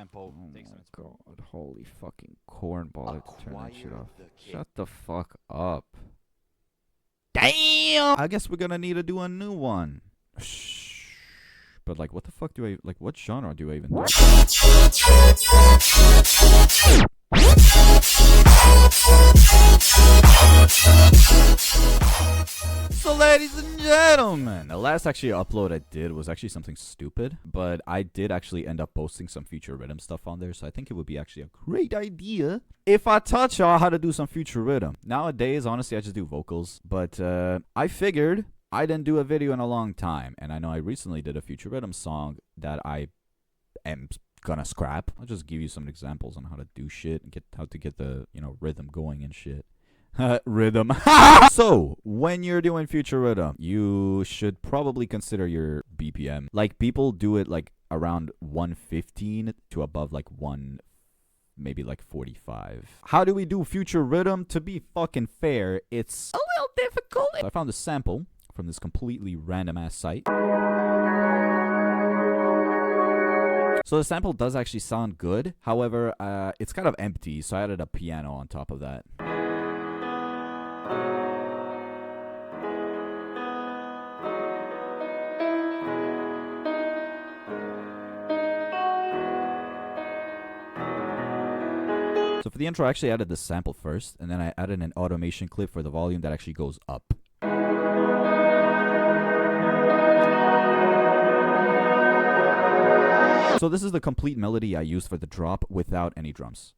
Oh my god, holy fucking cornball. I have to turn that shit off. Shut the fuck up. Damn! I guess we're gonna need to do a new one. Shh. But like, what the fuck do I, like, what genre do I even do? So ladies and gentlemen, the last actually upload I did was actually something stupid, but I did actually end up posting some future rhythm stuff on there, so I think it would be actually a great idea if I taught y'all how to do some future rhythm. Nowadays, honestly, I just do vocals, but I figured I didn't do a video in a long time, and I know I recently did a future rhythm song that I am gonna scrap. I'll just give you some examples on how to do shit and how to get the, you know, rhythm going and shit. Rhythm. So, when you're doing future rhythm, you should probably consider your BPM. Like, people do it like around 115 to above like maybe like 45. How do we do future rhythm? To be fucking fair, it's a little difficult. So I found a sample from this completely random ass site. So the sample does actually sound good. However, it's kind of empty, so I added a piano on top of that. So for the intro, I actually added the sample first, and then I added an automation clip for the volume that actually goes up. So this is the complete melody I used for the drop without any drums.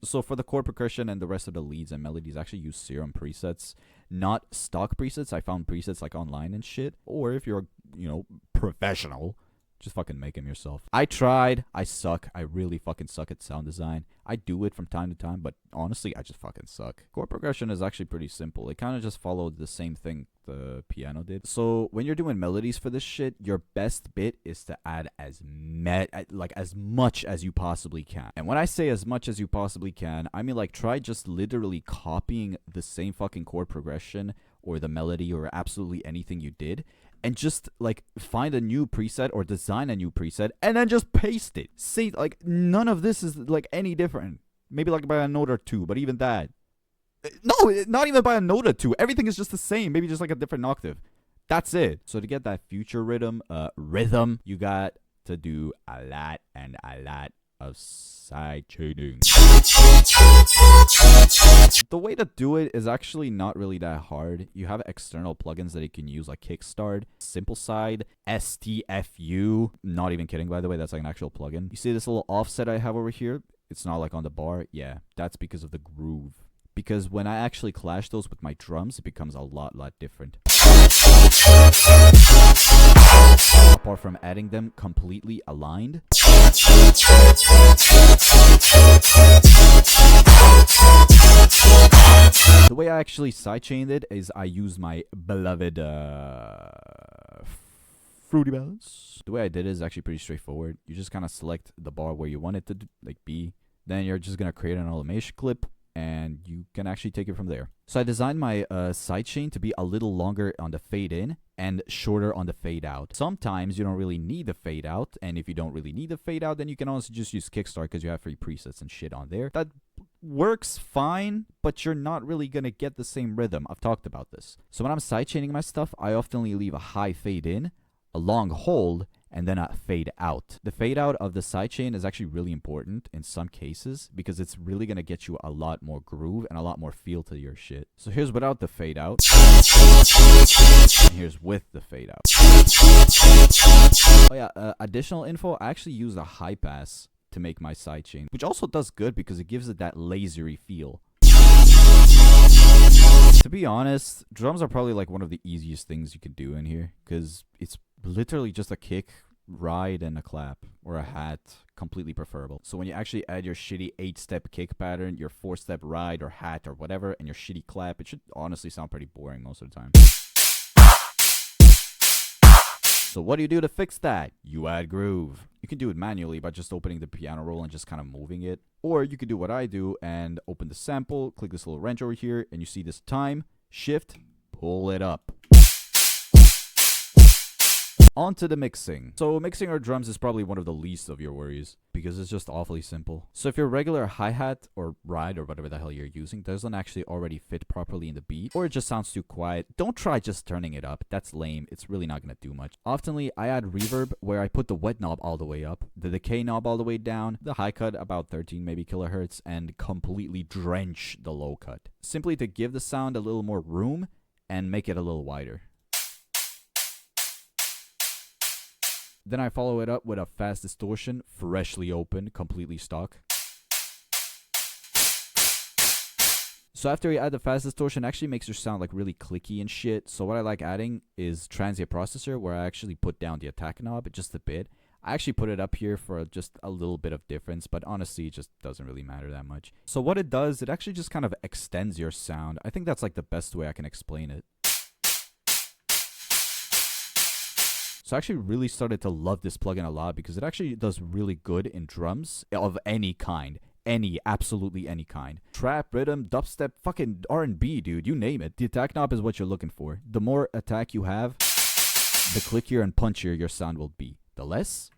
So for the chord progression and the rest of the leads and melodies, I actually use Serum presets, not stock presets. I found presets like online and shit. Or if you're, you know, professional, just fucking make them yourself. I tried. I suck. I really fucking suck at sound design. I do it from time to time, but honestly, I just fucking suck. Chord progression is actually pretty simple. It kind of just followed the same thing the piano did. So when you're doing melodies for this shit, your best bit is to add as much as you possibly can. And when I say as much as you possibly can, I mean like try just literally copying the same fucking chord progression or the melody or absolutely anything you did, and just like find a new preset or design a new preset and then just paste it. See, like none of this is like any different. Maybe like by a note or two, but even that. No, not even by a note or two. Everything is just the same. Maybe just like a different octave. That's it. So to get that future rhythm, you got to do a lot of side chaining. The way to do it is actually not really that hard. You have external plugins that you can use like Kickstart, Simple Side, STFU. Not even kidding, by the way, that's like an actual plugin. You see this little offset I have over here? It's not like on the bar. Yeah, that's because of the groove. Because when I actually clash those with my drums, it becomes a lot different. Apart from adding them completely aligned. The way I actually sidechained it is I use my beloved Fruity Balance. The way I did it is actually pretty straightforward. You just kind of select the bar where you want it to like be. Then you're just going to create an automation clip, and you can actually take it from there. So I designed my sidechain to be a little longer on the fade in and shorter on the fade out. Sometimes you don't really need the fade out, and if you don't really need the fade out, then you can also just use Kickstart because you have free presets and shit on there. That works fine, but you're not really gonna get the same rhythm. I've talked about this. So when I'm sidechaining my stuff, I often leave a high fade in, a long hold, and then a fade out. The fade out of the sidechain is actually really important in some cases because it's really going to get you a lot more groove and a lot more feel to your shit. So here's without the fade out. And here's with the fade out. Oh yeah, additional info, I actually use a high pass to make my sidechain, which also does good because it gives it that lasery feel. To be honest, drums are probably like one of the easiest things you can do in here because it's literally just a kick, ride, and a clap, or a hat, completely preferable. So when you actually add your shitty 8-step kick pattern, your 4-step ride or hat or whatever, and your shitty clap, it should honestly sound pretty boring most of the time. So what do you do to fix that? You add groove. You can do it manually by just opening the piano roll and just kind of moving it. Or you could do what I do and open the sample, click this little wrench over here, and you see this time, shift, pull it up. On to the mixing. So mixing our drums is probably one of the least of your worries because it's just awfully simple. So if your regular hi-hat or ride or whatever the hell you're using doesn't actually already fit properly in the beat, or it just sounds too quiet, don't try just turning it up. That's lame. It's really not going to do much. Oftenly, I add reverb where I put the wet knob all the way up, the decay knob all the way down, the high cut about 13 maybe kilohertz, and completely drench the low cut. Simply to give the sound a little more room and make it a little wider. Then I follow it up with a fast distortion, freshly opened, completely stock. So after you add the fast distortion, it actually makes your sound like really clicky and shit. So what I like adding is transient processor, where I actually put down the attack knob just a bit. I actually put it up here for just a little bit of difference, but honestly, it just doesn't really matter that much. So what it does, it actually just kind of extends your sound. I think that's like the best way I can explain it. So I actually really started to love this plugin a lot because it actually does really good in drums of any kind. Absolutely any kind. Trap, rhythm, dubstep, fucking R&B, dude, you name it. The attack knob is what you're looking for. The more attack you have, the clickier and punchier your sound will be. The less.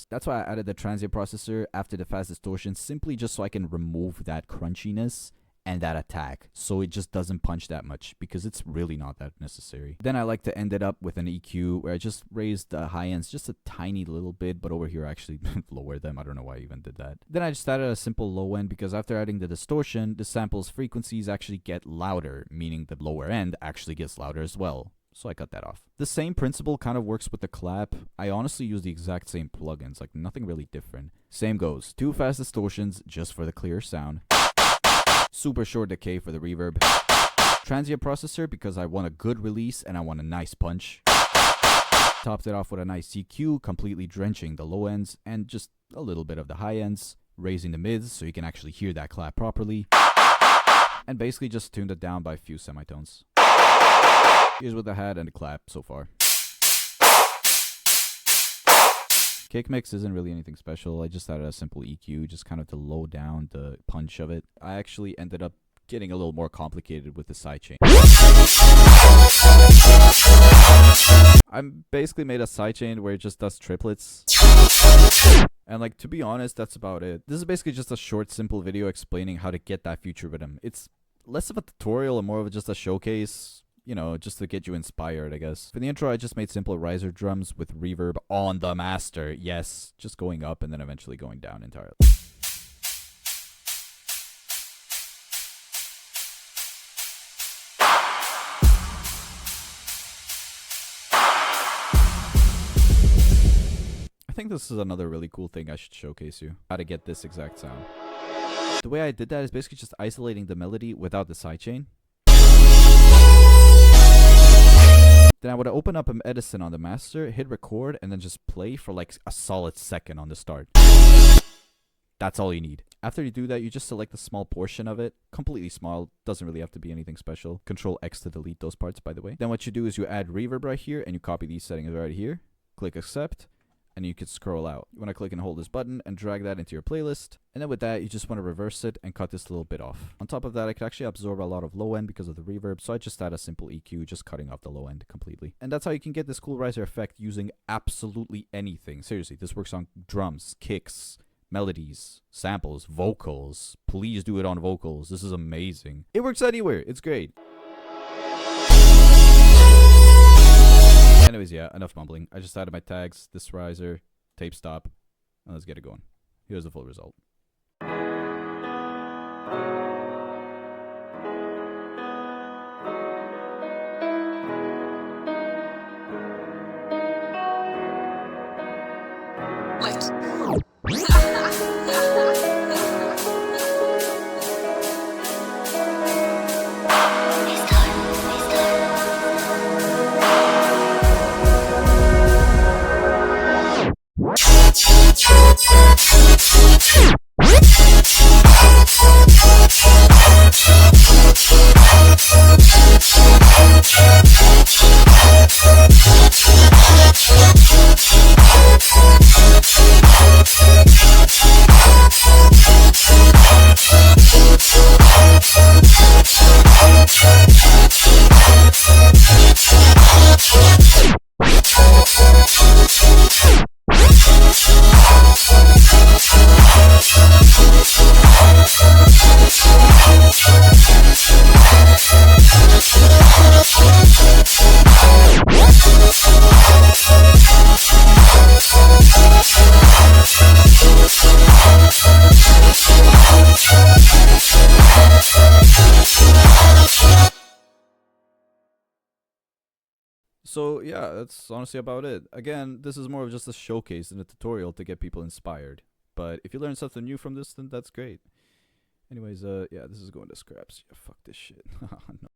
That's why I added the transient processor after the fast distortion, simply just so I can remove that crunchiness and that attack, so it just doesn't punch that much, because it's really not that necessary. Then I like to end it up with an EQ where I just raised the high ends just a tiny little bit, but over here I actually lowered them. I don't know why I even did that. Then I just added a simple low end, because after adding the distortion, the sample's frequencies actually get louder, meaning the lower end actually gets louder as well. So I cut that off. The same principle kind of works with the clap. I honestly use the exact same plugins, like nothing really different. Same goes. 2 fast distortions just for the clear sound. Super short decay for the reverb. Transient processor because I want a good release and I want a nice punch. Topped it off with a nice EQ, completely drenching the low ends and just a little bit of the high ends, raising the mids so you can actually hear that clap properly. And basically just tuned it down by a few semitones. Here's what I had and the clap so far. Kick mix isn't really anything special. I just added a simple EQ, just kind of to low down the punch of it. I actually ended up getting a little more complicated with the sidechain. I basically made a sidechain where it just does triplets. And like, to be honest, that's about it. This is basically just a short, simple video explaining how to get that future rhythm. It's less of a tutorial and more of just a showcase. You know, just to get you inspired, I guess. For the intro, I just made simple riser drums with reverb on the master. Yes, just going up and then eventually going down entirely. I think this is another really cool thing I should showcase you. How to get this exact sound. The way I did that is basically just isolating the melody without the sidechain. Then I would open up an Edison on the master, hit record, and then just play for like a solid second on the start. That's all you need. After you do that, you just select a small portion of it, completely small, doesn't really have to be anything special. Control X to delete those parts, by the way. Then what you do is you add reverb right here, and you copy these settings right here. Click accept, and you can scroll out. You want to click and hold this button and drag that into your playlist. And then with that, you just want to reverse it and cut this little bit off. On top of that, I could actually absorb a lot of low end because of the reverb, so I just add a simple EQ, just cutting off the low end completely. And that's how you can get this cool riser effect using absolutely anything. Seriously, this works on drums, kicks, melodies, samples, vocals. Please do it on vocals. This is amazing. It works anywhere. It's great. Anyways, yeah, enough mumbling. I just added my tags, this riser, tape stop, and let's get it going. Here's the full result. So yeah, that's honestly about it. Again, this is more of just a showcase and a tutorial to get people inspired. But if you learn something new from this, then that's great. Anyways, yeah, this is going to scraps. Yeah, fuck this shit. No.